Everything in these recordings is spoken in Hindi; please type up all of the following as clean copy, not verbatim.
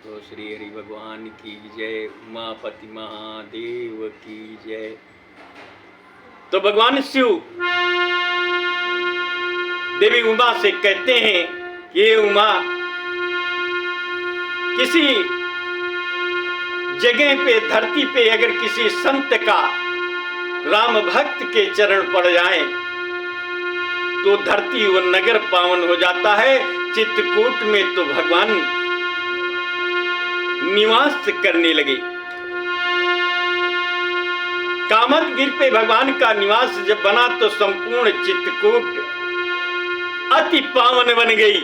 तो श्री हरि भगवान की जय, उमापति महादेव की जय। तो भगवान शिव देवी उमा से कहते हैं कि ये उमा, किसी जगह पे, धरती पे अगर किसी संत का, राम भक्त के चरण पड़ जाए तो धरती व नगर पावन हो जाता है। चित्रकूट में तो भगवान निवास करने लगे। कामदगिरि पे भगवान का निवास जब बना तो संपूर्ण चित्रकूट अति पावन बन गई।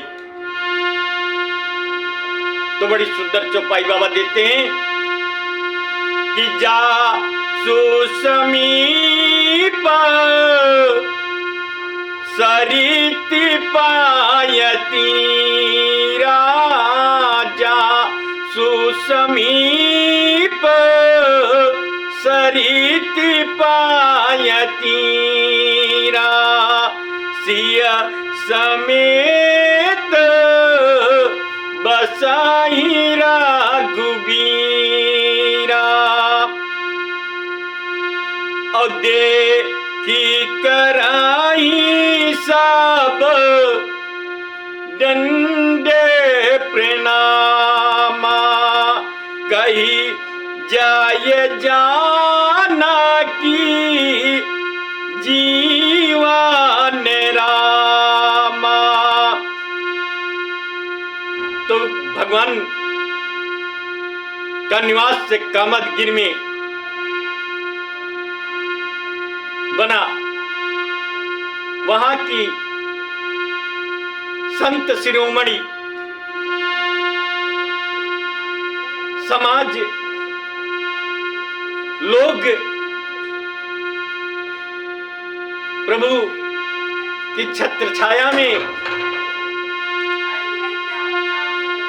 तो बड़ी सुंदर चौपाई बाबा देते हैं कि जा सुसमीप सरिति पायती राजा, सुसमीप सरिति पायती सिया समेत बसाई रघुबीरा। और देखी कराई सब दंडे प्रणामा, कही जाय जाना की जीवन रामा। तो भगवान का निवास से कामदगिरि में बना। वहां की संत शिरोमणि समाज लोग प्रभु की छत्र छाया में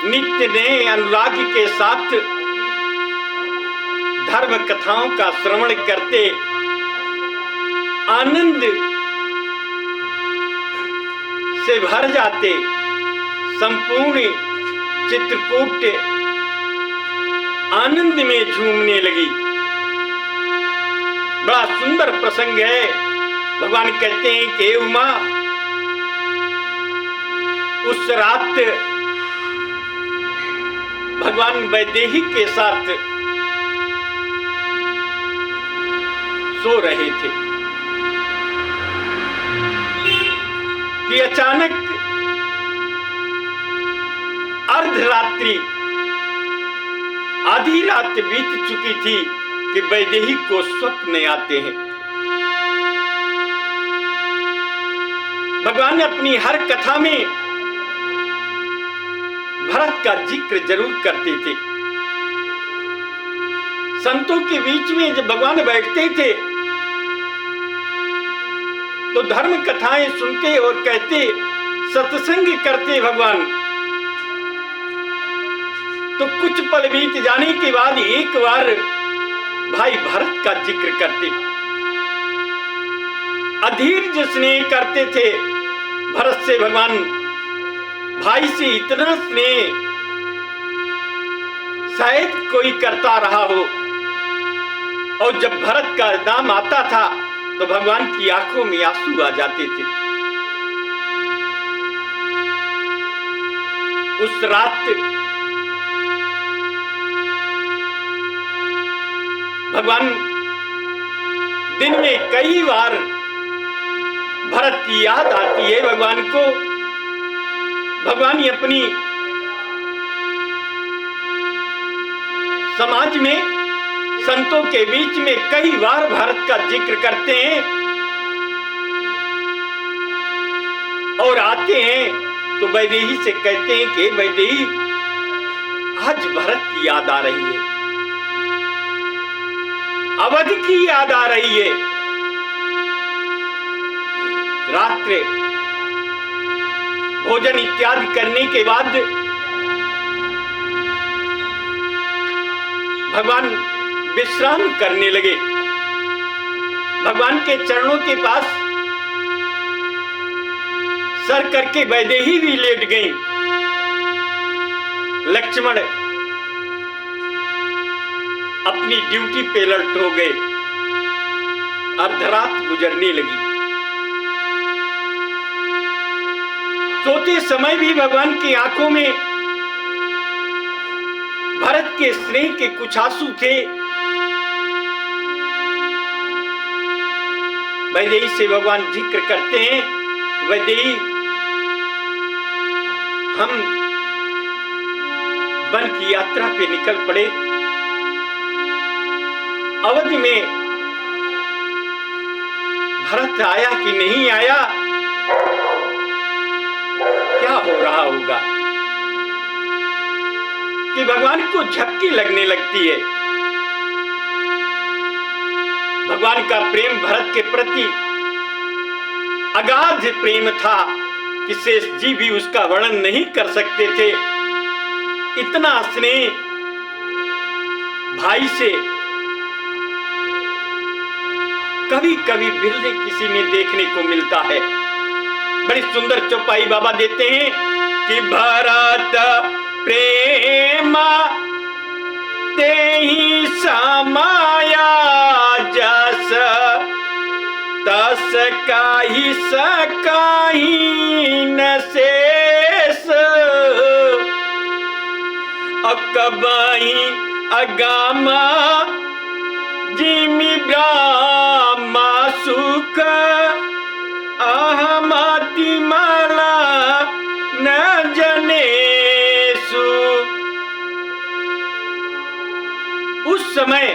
नित्य नए अनुराग के साथ धर्म कथाओं का श्रवण करते आनंद से भर जाते। संपूर्ण चित्रकूट आनंद में झूमने लगी। बड़ा सुंदर प्रसंग है। भगवान कहते हैं कि उमा, उस रात भगवान वैदेही के साथ सो रहे थे कि अचानक अर्धरात्रि, आधी रात बीत चुकी थी कि वैदेही को स्वप्न आते हैं। भगवान अपनी हर कथा में भरत का जिक्र जरूर करते थे। संतों के बीच में जब भगवान बैठते थे तो धर्म कथाएं सुनते और कहते, सत्संग करते भगवान। तो कुछ पल बीत जाने के बाद एक बार भाई भरत का जिक्र करते। अधीर स्नेह करते थे भरत से भगवान। भाई से इतना स्नेह शायद कोई करता रहा हो। और जब भरत का नाम आता था तो भगवान की आंखों में आंसू आ जाते थे। उस रात भगवान दिन में कई बार भरत की याद आती है भगवान को। भगवान अपनी समाज में, संतों के बीच में कई बार भारत का जिक्र करते हैं और आते हैं तो वैदेही से कहते हैं कि वैदेही, आज भरत की याद आ रही है, अवध की याद आ रही है। रात्रि भोजन इत्यादि करने के बाद भगवान विश्राम करने लगे। भगवान के चरणों के पास सर करके वैदेही भी लेट गई। लक्ष्मण अपनी ड्यूटी पे अलर्ट हो गए। अर्धरात गुजरने लगी। सोते समय भी भगवान की आंखों में भरत के स्नेह के कुछ आंसू थे। वैदेही से भगवान जिक्र करते हैं, वैदेही हम वन की यात्रा पे निकल पड़े। अवधि में भरत आया कि नहीं आया, क्या हो रहा होगा कि भगवान को झपकी लगने लगती है। भगवान का प्रेम भरत के प्रति अगाध प्रेम था कि शेष जी भी उसका वर्णन नहीं कर सकते थे। इतना स्नेह भाई से कभी कभी बिरले किसी में देखने को मिलता है। बड़ी सुंदर चौपाई बाबा देते हैं कि भरत प्रेमा तेहि समाया जस तस काही सकाही न शेष अकबही अगामा जिमि ब्रह्मा सुख अहमति माला न जनेसु। उस समय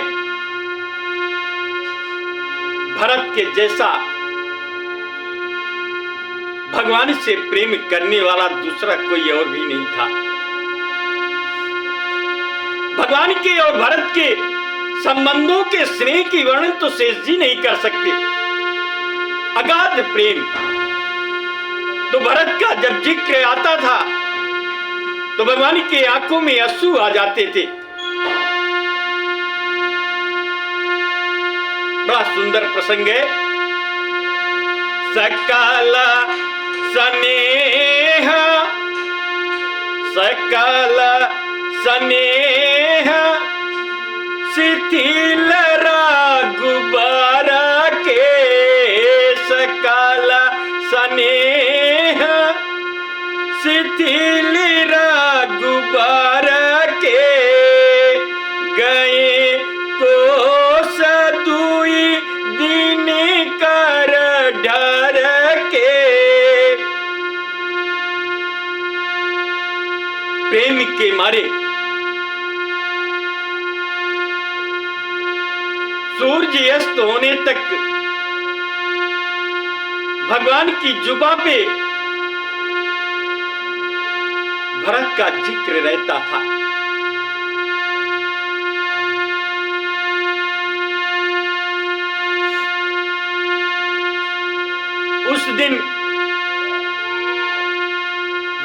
भरत के जैसा भगवान से प्रेम करने वाला दूसरा कोई और भी नहीं था। भगवान के और भरत के संबंधों के स्नेह की वर्णन तो शेष जी नहीं कर सकते। अगाध प्रेम। तो भरत का जब जिक्र आता था तो भगवान की आंखों में आंसू आ जाते थे। बड़ा सुंदर प्रसंग है। सकल स्नेह सकल स्नेह शिथिल रघुबर के सकल स्नेह शिथिल रघुबर के गए कोस दुई दिन कर डर के। प्रेम के मारे सूर्य अस्त होने तक भगवान की जुबा पे भरत का जिक्र रहता था। उस दिन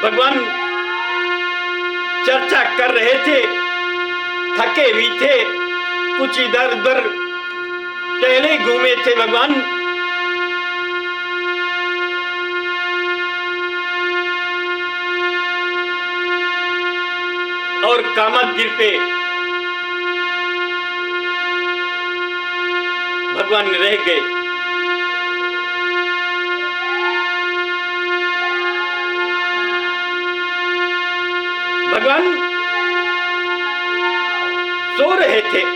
भगवान चर्चा कर रहे थे, थके भी थे, कुछ इधर उधर टहले घूमे थे भगवान। और कामतगिर पे भगवान रह गए। भगवान सो रहे थे।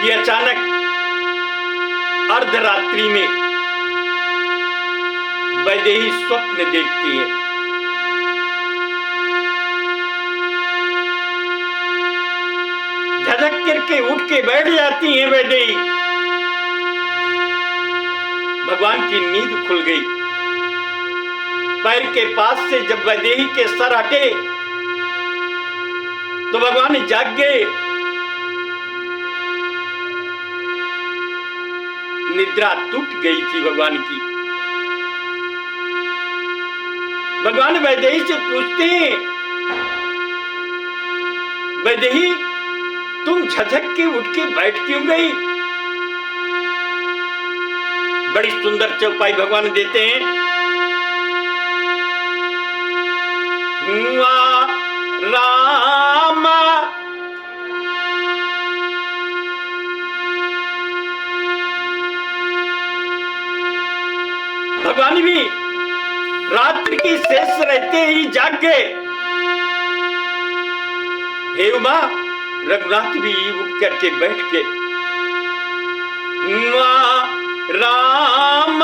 कि अचानक अर्धरात्रि में वैदेही स्वप्न देखती है। झटक करके उठ के बैठ जाती है वैदेही। भगवान की नींद खुल गई। पैर के पास से जब वैदेही के सर हटे तो भगवान जाग गए। निद्रा टूट गई थी भगवान की। भगवान वैदेही से पूछते हैं, वैदेही तुम झटक के उठ के बैठ क्यों गई? बड़ी सुंदर चौपाई भगवान देते हैं। हुआ राम भगवान भी रात्रि की शेष रहते ही जाग गए। हे उमा, रघुनाथ भी उठ करके बैठ के राम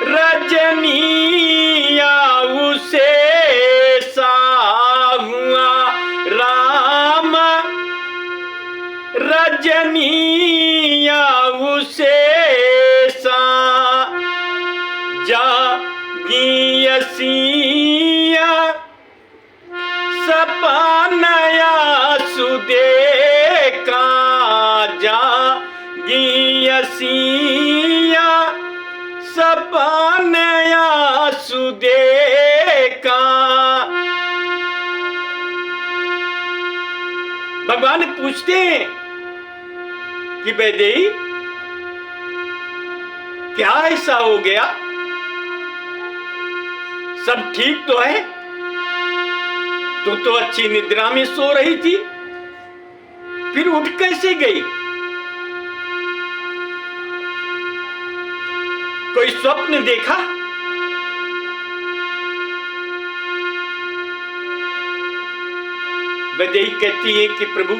रजनिया उसे हुआ राम रजनिया उसे जागियसिया सपनया सुदेखा जागियसिया सपनया सुदेखा। भगवान पूछते हैं कि वैदेही क्या ऐसा हो गया, सब ठीक तो है? तू तो अच्छी निद्रा में सो रही थी, फिर उठ कैसे गई? कोई स्वप्न देखा? वैदेही कहती है कि प्रभु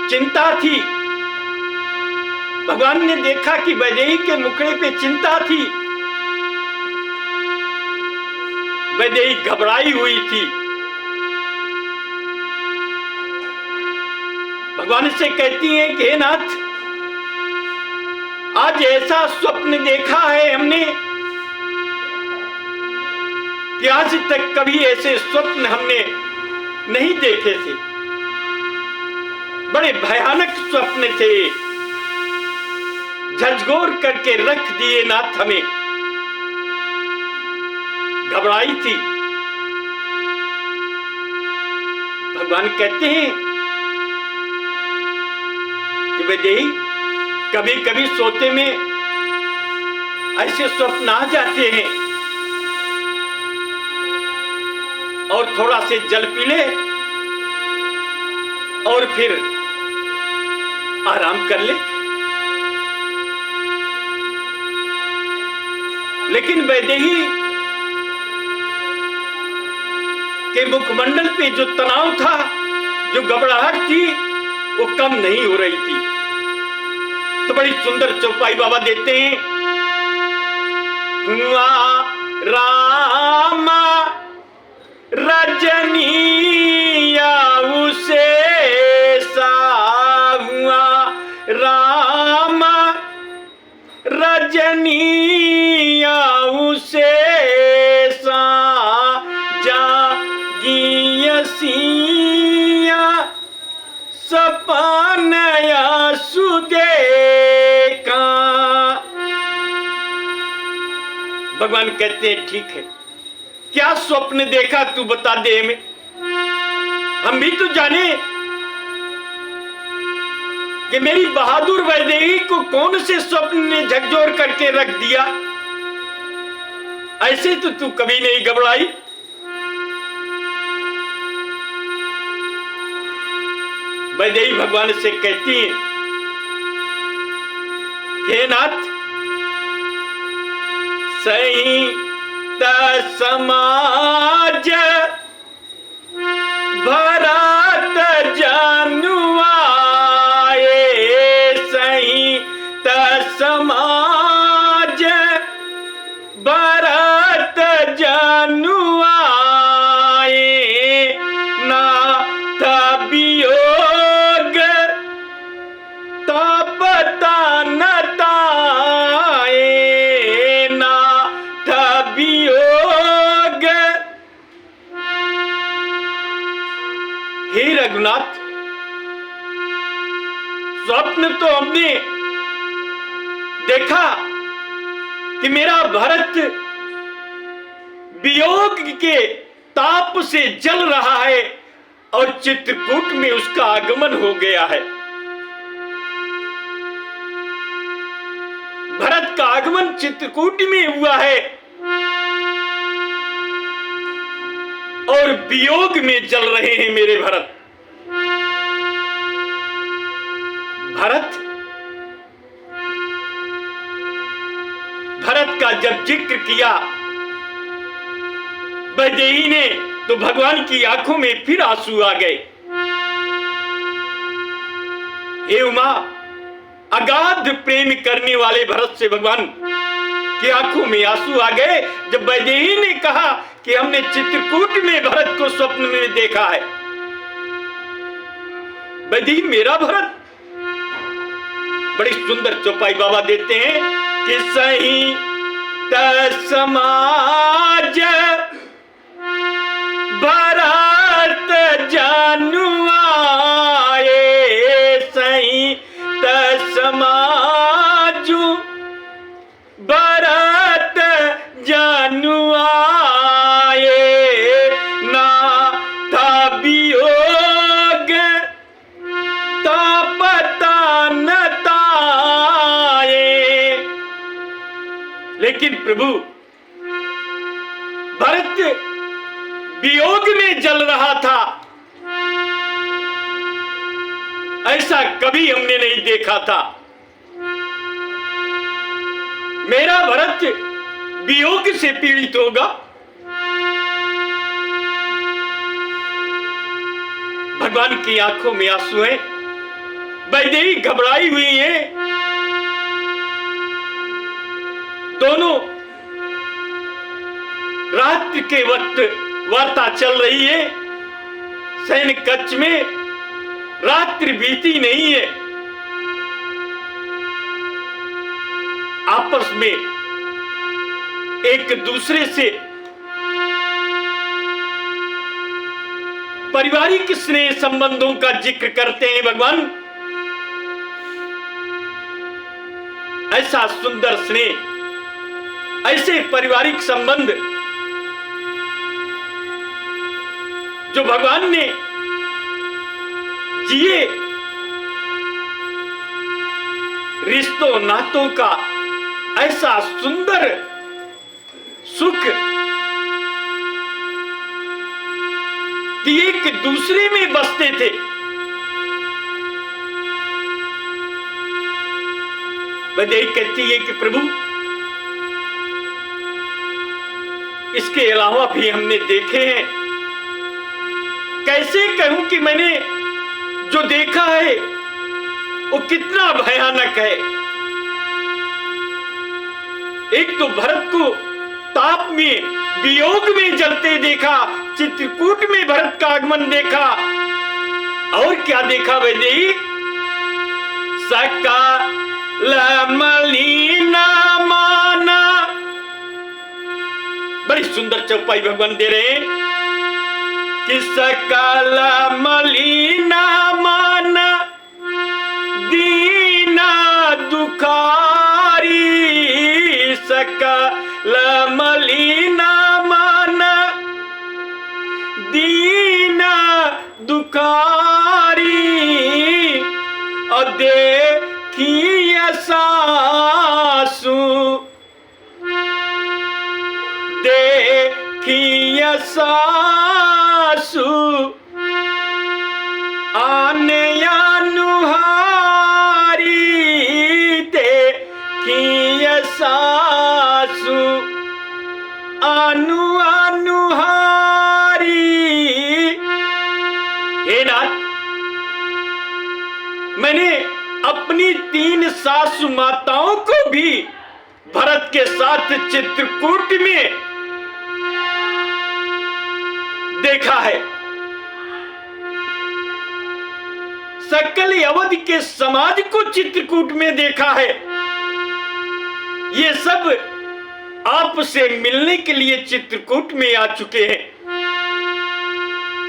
चिंता थी। भगवान ने देखा कि वैदेही के मुखड़े पे चिंता थी, वैदेही घबराई हुई थी। भगवान से कहती है कि हे नाथ, आज ऐसा स्वप्न देखा है हमने कि आज तक कभी ऐसे स्वप्न हमने नहीं देखे थे। बड़े भयानक स्वप्न थे, झंझोर करके रख दिए नाथ हमें। घबराई थी। भगवान कहते हैं कि वैदेही कभी कभी सोते में ऐसे स्वप्न आ जाते हैं और थोड़ा से जल पी ले और फिर आराम कर ले। लेकिन वैदेही के मुखमंडल पे जो तनाव था, जो घबराहट थी, वो कम नहीं हो रही थी। तो बड़ी सुंदर चौपाई बाबा देते हैं। हुआ राम रजनिया उसे हुआ राम रजनिया उसे जागियसिया सपनया सुदेखा। भगवान कहते हैं ठीक है, क्या स्वप्न देखा तू बता दे हमें, हम भी तो जाने कि मेरी बहादुर वैदेही को कौन से स्वप्न ने झकझोर करके रख दिया। ऐसे तो तू कभी नहीं घबराई। वैदेही भगवान से कहती है, हे नाथ, सही समाज भरत जनुआए, सही समाज भरत जनुआए, ना वियोग तपता नताए, ना वियोग। हे रघुनाथ, स्वप्न तो हमने देखा कि मेरा भरत वियोग के ताप से जल रहा है और चित्रकूट में उसका आगमन हो गया है। भरत का आगमन चित्रकूट में हुआ है और वियोग में जल रहे हैं मेरे भरत। भरत का जब जिक्र किया वैदेही ने तो भगवान की आंखों में फिर आंसू आ गए। हे उमा, अगाध प्रेम करने वाले भरत से भगवान की आंखों में आंसू आ गए जब वैदेही ने कहा कि हमने चित्रकूट में भरत को स्वप्न में देखा है। वैदेही मेरा भरत? बड़ी सुंदर चौपाई बाबा देते हैं कि सही समाज भरत जानू आए, सही समाजू भरत जानू आए, ना था वियोग ता पता न ताए। लेकिन प्रभु भरत वियोग में जल रहा था, ऐसा कभी हमने नहीं देखा था। मेरा भरत वियोग से पीड़ित होगा? भगवान की आंखों में आंसू हैं, वैदेही घबराई हुई है। दोनों रात्रि के वक्त वार्ता चल रही है, सैन्य कक्ष में रात्रि बीती नहीं है। आपस में एक दूसरे से पारिवारिक स्नेह संबंधों का जिक्र करते हैं भगवान। ऐसा सुंदर स्नेह, ऐसे पारिवारिक संबंध जो भगवान ने जिए, रिश्तों नातों का ऐसा सुंदर सुख कि एक दूसरे में बसते थे। वैदेही कहती है कि प्रभु इसके अलावा भी हमने देखे हैं। कैसे कहूं कि मैंने जो देखा है वो कितना भयानक है। एक तो भरत को ताप में वियोग में जलते देखा, चित्रकूट में भरत का आगमन देखा, और क्या देखा वैदेही? सकल मलिना माना। बड़ी सुंदर चौपाई भगवान दे रहे हैं कि सकल मलिना माना दीना दुखारी, सकल मलिना माना दीना दुखारी, और देखिए सासू देखिए सासू आने अनुहारी, देखिए सासू अनुहारी। हे नाथ, मैंने अपनी 3 सासु माताओं को भी भरत के साथ चित्रकूट में देखा है। सकल अवध के समाज को चित्रकूट में देखा है। ये सब आपसे मिलने के लिए चित्रकूट में आ चुके हैं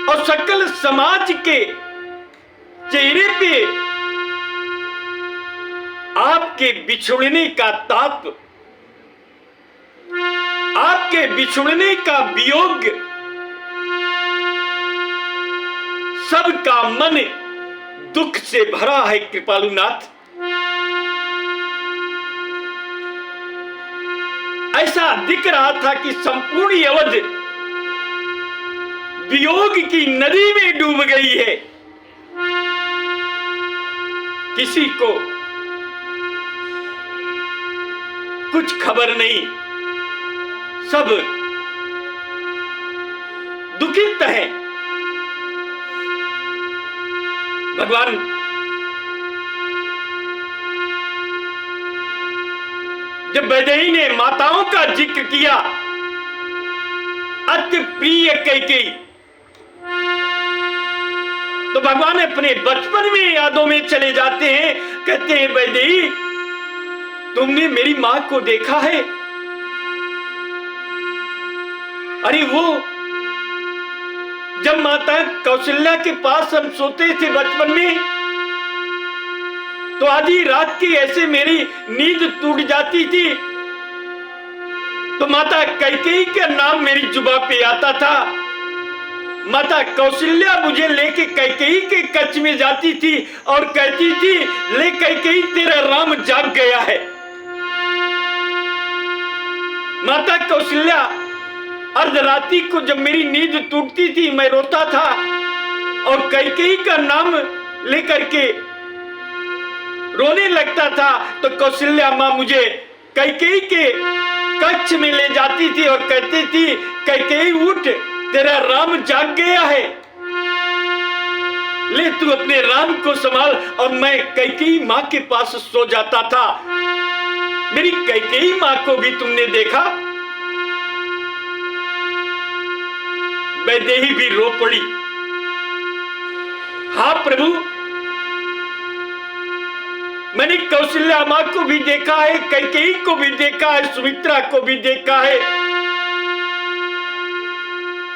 और सकल समाज के चेहरे पे आपके बिछुड़ने का ताप, आपके बिछुड़ने का वियोग, सबका मन दुख से भरा है कृपालुनाथ। ऐसा दिख रहा था कि संपूर्ण अवध वियोग की नदी में डूब गई है। किसी को कुछ खबर नहीं, सब दुखित हैं। भगवान जब वैदेही ने माताओं का जिक्र किया, अति प्रिय कैकेयी, तो भगवान अपने बचपन में यादों में चले जाते हैं। कहते हैं वैदेही, तुमने मेरी मां को देखा है? अरे वो जब माता कौशल्या के पास हम सोते थे बचपन में, तो आधी रात की ऐसे मेरी नींद टूट जाती थी, तो माता कैकेयी का नाम मेरी जुबान पे आता था। माता कौशल्या मुझे लेके कैकेयी के कच्छ में जाती थी और कहती थी, ले कैकेयी तेरा राम जाग गया है। माता कौशल्या अर्धरात्रि को जब मेरी नींद टूटती थी, मैं रोता था और कैकेयी का नाम लेकर के रोने लगता था, तो कौशल्या मां मुझे कैकेयी के कच्छ में ले जाती थी और कहती थी, कैकेयी उठ, तेरा राम जाग गया है, ले तू अपने राम को संभाल। और मैं कैकेयी मां के पास सो जाता था। मेरी कैकेयी मां को भी तुमने देखा? वैदेही भी रो पड़ी। हाँ प्रभु, मैंने कौशल्या मां को भी देखा है, कैकेयी को भी देखा है, सुमित्रा को भी देखा है,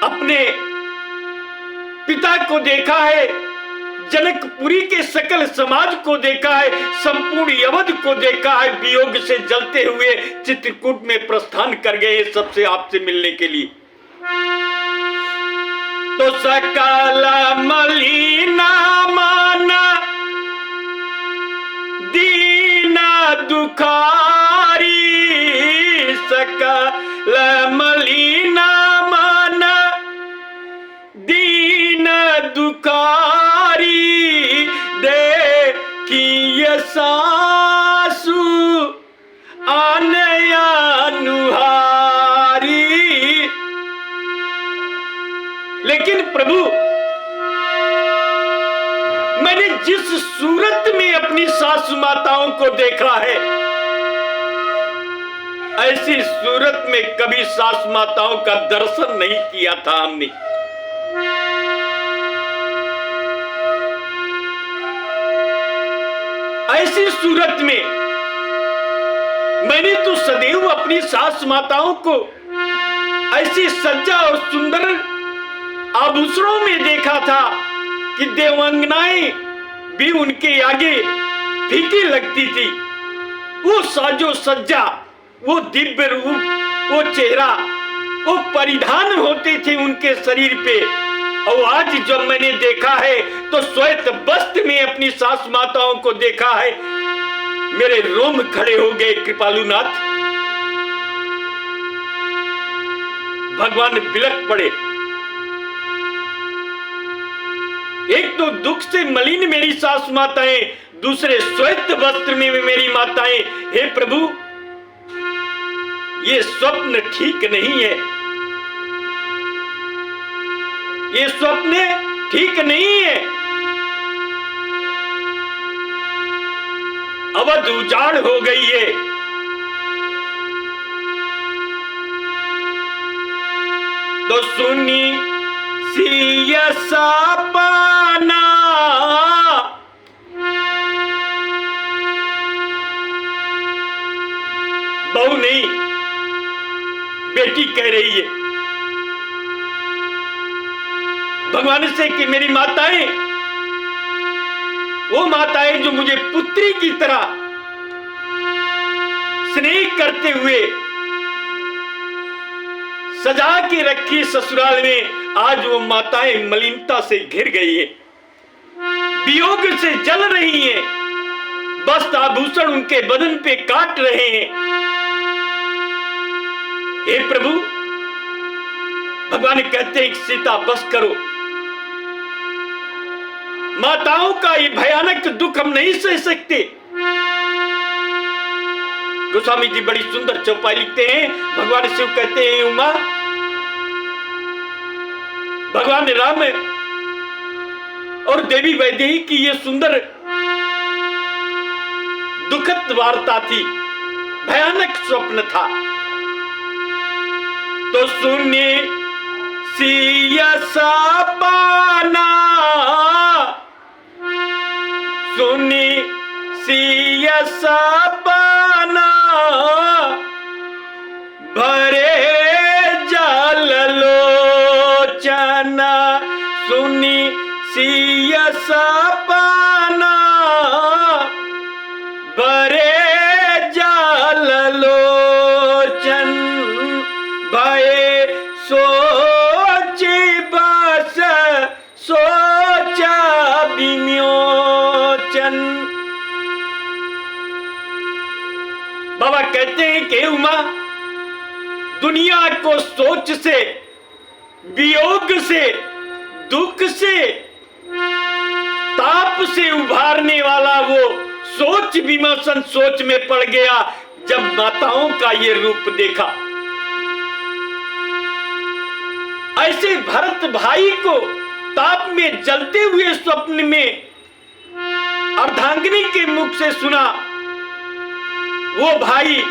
अपने पिता को देखा है, जनकपुरी के सकल समाज को देखा है, संपूर्ण अवध को देखा है। वियोग से जलते हुए चित्रकूट में प्रस्थान कर गए सबसे आपसे मिलने के लिए। तो सकल मलिना माना दीना दुखारी, सकल मलिना माना दीन दुखारी, दे की सासु आनया नुहारी। लेकिन प्रभु, मैंने जिस सूरत में अपनी सासु माताओं को देखा है, ऐसी सूरत में कभी सासु माताओं का दर्शन नहीं किया था हमने। ऐसी सूरत में मैंने तो सदैव अपनी सास माताओं को ऐसी सज्जा और सुंदर आभूषणों में देखा था कि देवांगनाएं भी उनके आगे फीकी लगती थी। वो साजो सज्जा, वो दिव्य रूप, वो चेहरा, वो परिधान होते थे उनके शरीर पे। और आज जब मैंने देखा है तो श्वेत वस्त्र में अपनी सास माताओं को देखा है, मेरे रोम खड़े हो गए। कृपालुनाथ, भगवान बिलख पड़े। एक तो दुख से मलिन मेरी सास माताएं, दूसरे श्वेत वस्त्र में मेरी माताएं। हे प्रभु, ये स्वप्न ठीक नहीं है, ये स्वप्न ठीक नहीं है। अवध उजाड़ हो गई है। तो सुनी सिया सपना, बहू नहीं बेटी कह रही है भगवान से कि मेरी माताएं, वो माताएं जो मुझे पुत्री की तरह स्नेह करते हुए सजा के रखी ससुराल में, आज वो माताएं मलिनता से घिर गई है, वियोग से जल रही हैं, वस्त्र आभूषण उनके बदन पे काट रहे हैं। हे प्रभु, भगवान कहते हैं सीता बस करो, माताओं का ये भयानक दुख हम नहीं सह सकते। गोस्वामी जी बड़ी सुंदर चौपाई लिखते हैं। भगवान शिव कहते हैं उमा, भगवान राम और देवी वैदेही की ये सुंदर दुखद वार्ता थी, भयानक स्वप्न था। तो सुनिए सिया सपना, सुनी सिया सपना, भरे जल लोचना, सुनी सिया सपना, भरे जल लोचन, भये सोची बस सोचा विमोचन। बाबा कहते हैं कि उमा, दुनिया को सोच से, वियोग से, दुख से, ताप से उभारने वाला वो सोच विमोचन सोच में पड़ गया जब माताओं का ये रूप देखा। ऐसे भरत भाई को ताप में जलते हुए स्वप्न में अर्धांगिनी के मुख से सुना। वो भाई,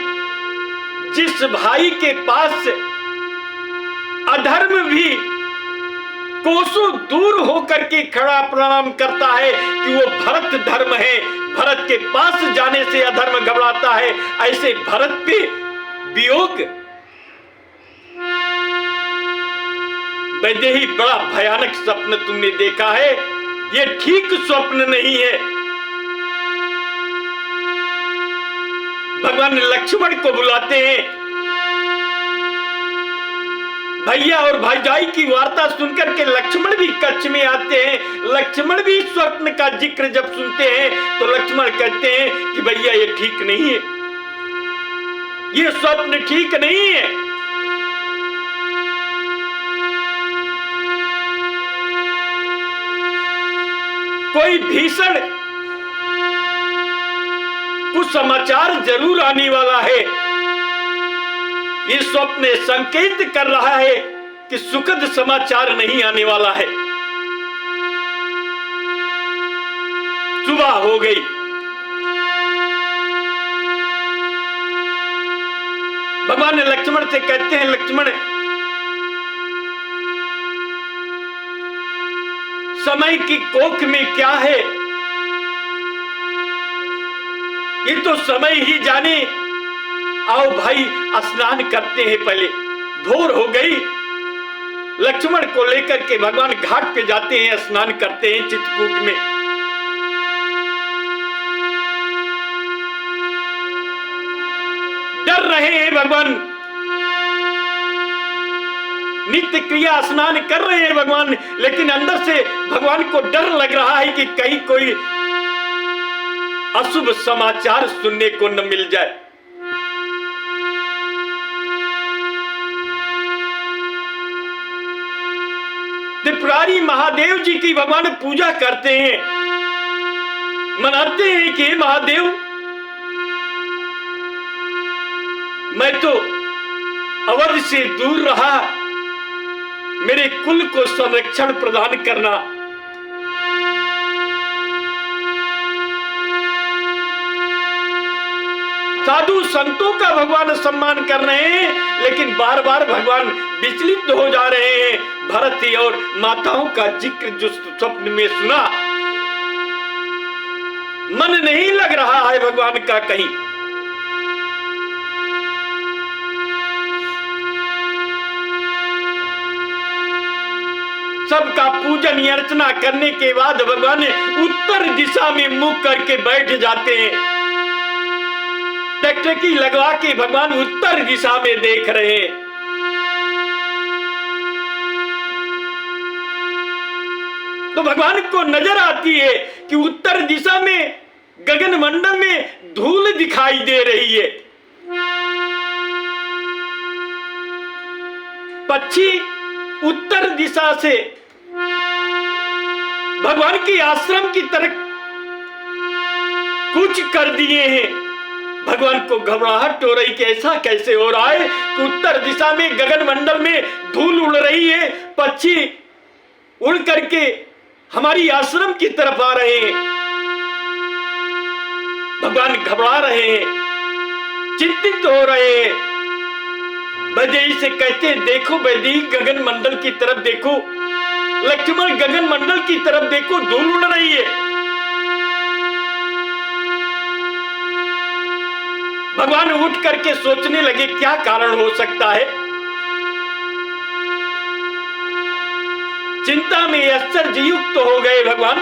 जिस भाई के पास अधर्म भी कोसों दूर होकर के खड़ा प्रणाम करता है कि वो भरत धर्म है, भरत के पास जाने से अधर्म घबराता है, ऐसे भरत पे वियोग। वैदेही, बड़ा भयानक स्वप्न तुमने देखा है, ये ठीक स्वप्न नहीं है। भगवान लक्ष्मण को बुलाते हैं। भैया और भाईजाई की वार्ता सुनकर के लक्ष्मण भी कच्छ में आते हैं। लक्ष्मण भी स्वप्न का जिक्र जब सुनते हैं तो लक्ष्मण कहते हैं कि भैया ये ठीक नहीं है, ये स्वप्न ठीक नहीं है। कोई भीषण कुछ समाचार जरूर आने वाला है। इस स्वप्न संकेत कर रहा है कि सुखद समाचार नहीं आने वाला है। सुबह हो गई। भगवान लक्ष्मण से कहते हैं, लक्ष्मण, समय की कोख में क्या है ये तो समय ही जाने। आओ भाई स्नान करते हैं पहले। भोर हो गई। लक्ष्मण को लेकर के भगवान घाट पे जाते हैं, स्नान करते हैं चित्रकूट में। डर रहे हैं भगवान, नित्य क्रिया स्नान कर रहे हैं भगवान, लेकिन अंदर से भगवान को डर लग रहा है कि कहीं कोई अशुभ समाचार सुनने को न मिल जाए। त्रिपुरारी महादेव जी की भगवान पूजा करते हैं, मनाते हैं कि महादेव, मैं तो अवध से दूर रहा, मेरे कुल को संरक्षण प्रदान करना। साधु संतों का भगवान सम्मान कर रहे हैं, लेकिन बार बार भगवान विचलित हो जा रहे हैं। भरत और माताओं का जिक्र जो स्वप्न में सुना, मन नहीं लग रहा है भगवान का कहीं। सबका पूजन अर्चना करने के बाद भगवान उत्तर दिशा में मुख करके बैठ जाते हैं। टकटकी लगवा के भगवान उत्तर दिशा में देख रहे हैं। तो भगवान को नजर आती है कि उत्तर दिशा में गगन मंडल में धूल दिखाई दे रही है। पक्षी उत्तर दिशा से भगवान के आश्रम की तरफ कूच कर दिए हैं। भगवान को घबराहट हो रही कि ऐसा कैसे हो रहा है कि उत्तर दिशा में गगन मंडल में धूल उड़ रही है, पक्षी उड़ करके हमारी आश्रम की तरफ आ रहे हैं। भगवान घबरा रहे हैं, चिंतित हो रहे हैं। वैदेही से कहते हैं, देखो वैदेही गगन मंडल की तरफ देखो, लक्ष्मण गगन मंडल की तरफ देखो, धूल उड़ रही है। भगवान उठ करके सोचने लगे क्या कारण हो सकता है। चिंता में आश्चर्ययुक्त हो गए भगवान।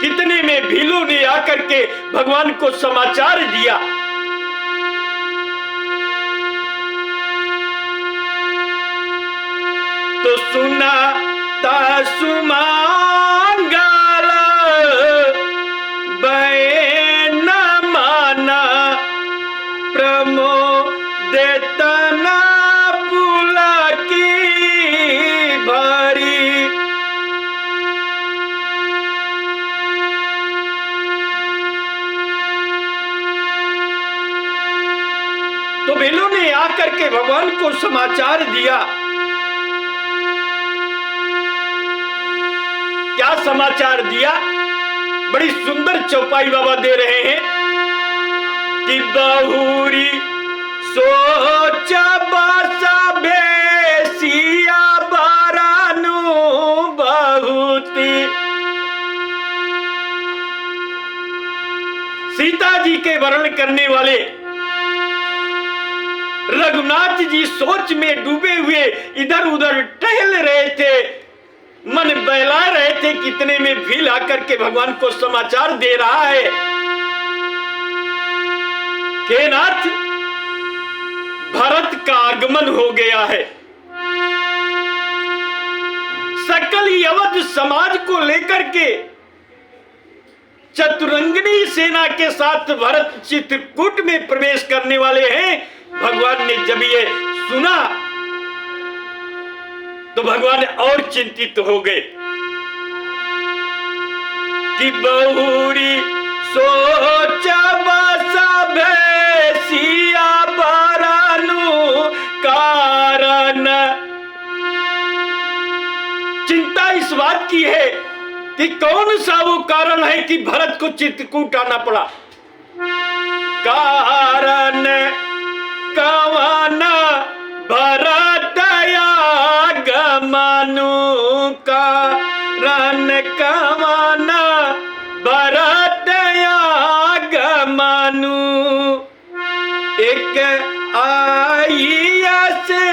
कितने में भीलों ने आकर के भगवान को समाचार दिया। तो सुना ता सुमांगल बे न माना प्रमोदेतना पुला की भरी। तो भीलों ने आकर के भगवान को समाचार दिया। क्या समाचार दिया? बड़ी सुंदर चौपाई बाबा दे रहे हैं कि बहुरी सोच बसा बेसिया बारानु बहुती। सीता जी के वर्णन करने वाले रघुनाथ जी सोच में डूबे हुए इधर उधर टहल रहे थे, मन बहला रहे थे। कितने में भील आकर के भगवान को समाचार दे रहा है कि नाथ भरत का आगमन हो गया है। सकल यवत समाज को लेकर के चतुरंगिनी सेना के साथ भरत चित्रकूट में प्रवेश करने वाले हैं। भगवान ने जब ये सुना तो भगवान और चिंतित हो गए कि बहुरी सोच बसा भैसिया बारानु कारण। चिंता इस बात की है कि कौन सा वो कारण है कि भरत को चित्रकूट आना पड़ा। कारण कवाना भरत आगमनु कारण कवाना भरत आगमनु। एक आइया से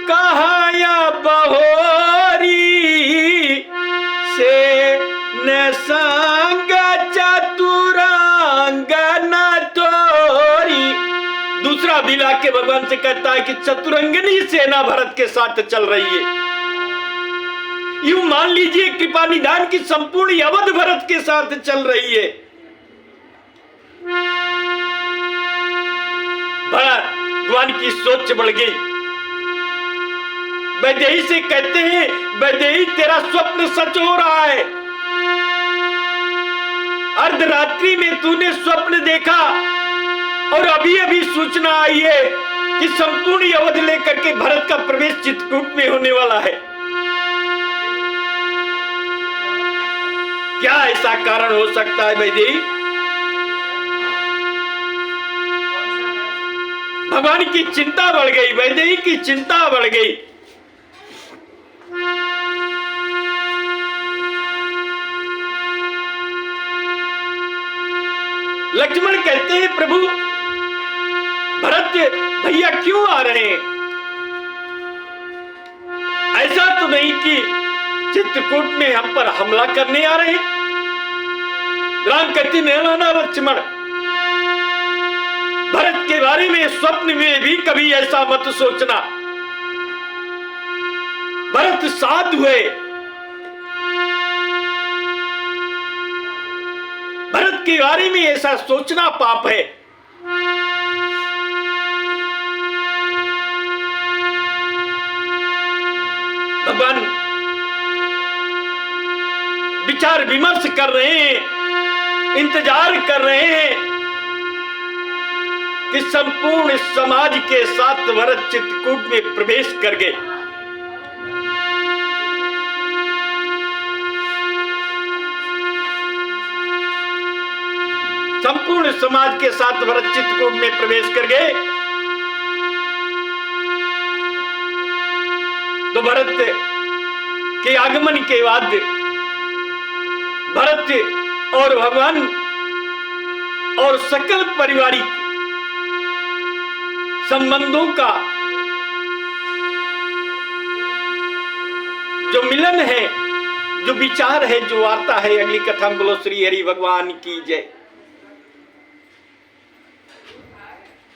कहाया बहोरी से न संग चतुरांग न तोरी। दूसरा बिला के भगवान से कहता है कि चतुरंगिनी सेना भरत के साथ चल रही है। यूं मान लीजिए कृपा निधान की संपूर्ण अवध भरत के साथ चल रही है। भगवान की सोच बढ़ गई। वैदेही से कहते हैं, वैदेही तेरा स्वप्न सच हो रहा है। अर्धरात्रि में तूने स्वप्न देखा और अभी अभी सूचना आई है कि संपूर्ण अवध लेकर के भरत का प्रवेश चित्रकूट में होने वाला है। क्या ऐसा कारण हो सकता है वैदेही? भगवान की चिंता बढ़ गई, वैदेही की चिंता बढ़ गई। लक्ष्मण कहते हैं, प्रभु भरत भैया क्यों आ रहे हैं? ऐसा तो नहीं कि चित्रकूट में हम पर हमला करने आ रहे हैं। राम कहते ना लक्ष्मण, भरत के बारे में स्वप्न में भी कभी ऐसा मत सोचना। भरत साधु है, भरत के बारे में ऐसा सोचना पाप है। विचार विमर्श कर रहे हैं, इंतजार कर रहे हैं कि संपूर्ण समाज के साथ भरत चित्रकूट में प्रवेश कर गए। संपूर्ण समाज के साथ भरत चित्रकूट में प्रवेश कर गए तो भरत के आगमन के बाद भरत और भगवान और सकल पारिवारिक संबंधों का जो मिलन है, जो विचार है, जो वार्ता है, अगली कथा में बोलो श्री हरि भगवान की जय।